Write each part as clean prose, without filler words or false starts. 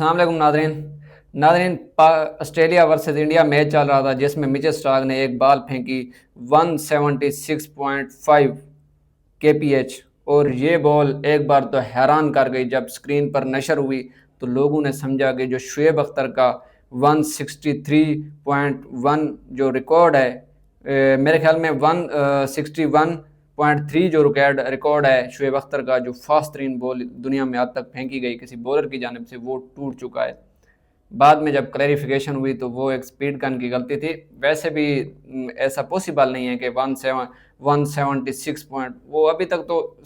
अस्सलाम Nadreen. Nadreen, Australia versus India match चल रहा था जिसमें मिचेल स्टार्क ने एक बॉल फेंकी 176.5 kph, और ये बॉल एक बार तो हैरान कर गई। जब स्क्रीन पर नशर हुई तो लोगों ने समझा कि जो शुएब अख्तर का 163.1 जो रिकॉर्ड है, मेरे ख्याल में 161.3 जो रिकॉर्ड है शुएब अख्तर का, जो फास्ट तरीन बॉल दुनिया में आज तक फेंकी गई किसी बॉलर की जानिब से, वो टूट चुका है। बाद में जब क्लैरिफिकेशन हुई तो वो एक स्पीड गन की गलती थी। वैसे भी ऐसा पॉसिबल नहीं है कि 176 पॉइंट, वो अभी तक तो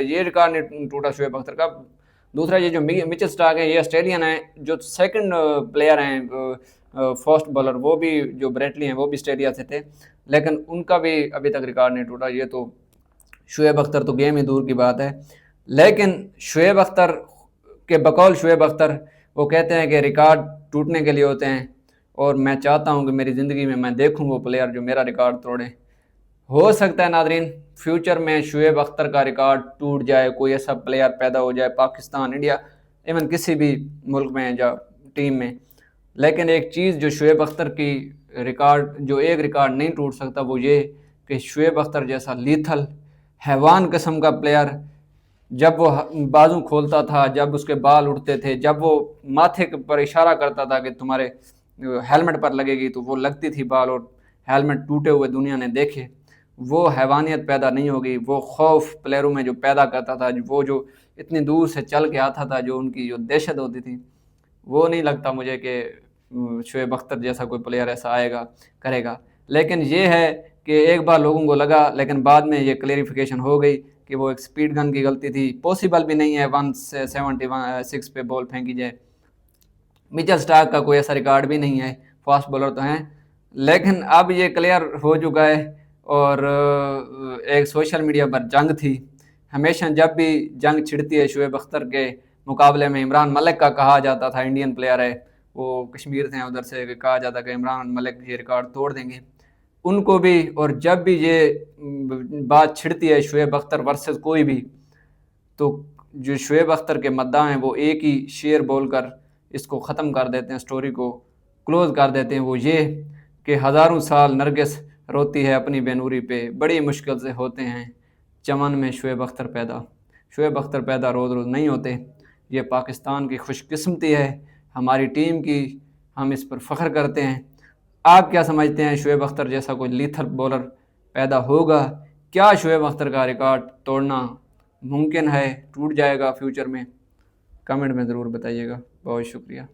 ये रिकॉर्ड नहीं टूटा शुएब अख्तर का। दूसरा, ये जो मिचेल स्टार्क है ये ऑस्ट्रेलियन है, जो सेकंड प्लेयर हैं फर्स्ट बॉलर, वो भी जो ब्रेटली हैं वो भी ऑस्ट्रेलिया से थे, लेकिन उनका भी अभी तक रिकॉर्ड नहीं टूटा। ये तो शुएब अख्तर तो गेम ही दूर की बात है। लेकिन शुएब अख्तर के बकौल शुएब अख्तर वो कहते हैं कि रिकॉर्ड टूटने के लिए होते हैं, और मैं चाहता हूं कि मेरी ज़िंदगी में मैं देखूं वो प्लेयर जो मेरा रिकॉर्ड तोड़े। हो सकता है नादरीन फ्यूचर में शुएब अख्तर का रिकॉर्ड टूट जाए, कोई ऐसा प्लेयर पैदा हो जाए पाकिस्तान, इंडिया, इवन किसी भी मुल्क में या टीम में। लेकिन एक चीज़ जो शुएब अख्तर की रिकॉर्ड, जो एक रिकॉर्ड नहीं टूट सकता, वो ये कि शुएब अख्तर जैसा लीथल हैवान किस्म का प्लेयर, जब वो बाजू खोलता था, जब उसके बाल उड़ते थे, जब वो माथे पर इशारा करता था कि तुम्हारे हेलमेट पर लगेगी, तो वो लगती थी बाल, और हेलमेट टूटे हुए दुनिया ने देखे। वो हैवानियत पैदा नहीं होगी, वो खौफ प्लेयरों में जो पैदा करता था, वो जो इतनी दूर से चल के आता था, जो उनकी जो दहशत होती थी, वो नहीं लगता मुझे कि शुएब अख्तर जैसा कोई प्लेयर ऐसा आएगा करेगा। लेकिन ये है कि एक बार लोगों को लगा, लेकिन बाद में ये क्लेरिफिकेशन हो गई कि वो एक स्पीड गन की गलती थी। पॉसिबल भी नहीं है 176 पे बॉल फेंकी जाए। मिचेल स्टार्क का कोई ऐसा रिकॉर्ड भी नहीं है, फास्ट बॉलर तो हैं, लेकिन अब ये क्लियर हो चुका है। और एक सोशल मीडिया पर जंग थी, हमेशा जब भी जंग छिड़ती है शुएब अख्तर के मुकाबले में, इमरान मलिक का कहा जाता था, इंडियन प्लेयर है वो, कश्मीर थे उधर से, कहा जाता कि इमरान मलिक ये रिकॉर्ड तोड़ देंगे उनको भी। और जब भी ये बात छिड़ती है शुएब अख्तर वर्सेस कोई भी, तो जो शुएब अख्तर के मद्दा हैं वो एक ही शेर बोलकर इसको ख़त्म कर देते हैं, स्टोरी को क्लोज़ कर देते हैं। वो ये कि हज़ारों साल नरगिस रोती है अपनी बेनूरी पे, बड़ी मुश्किल से होते हैं चमन में शुएब अख्तर पैदा। शुएब अख्तर पैदा रोज़ रोज़ नहीं होते, ये पाकिस्तान की खुशकिस्मती है, हमारी टीम की, हम इस पर फ़ख्र करते हैं। आप क्या समझते हैं, शुएब अख्तर जैसा कोई लीथल बॉलर पैदा होगा? क्या शुएब अख्तर का रिकॉर्ड तोड़ना मुमकिन है, टूट जाएगा फ्यूचर में? कमेंट में ज़रूर बताइएगा। बहुत शुक्रिया।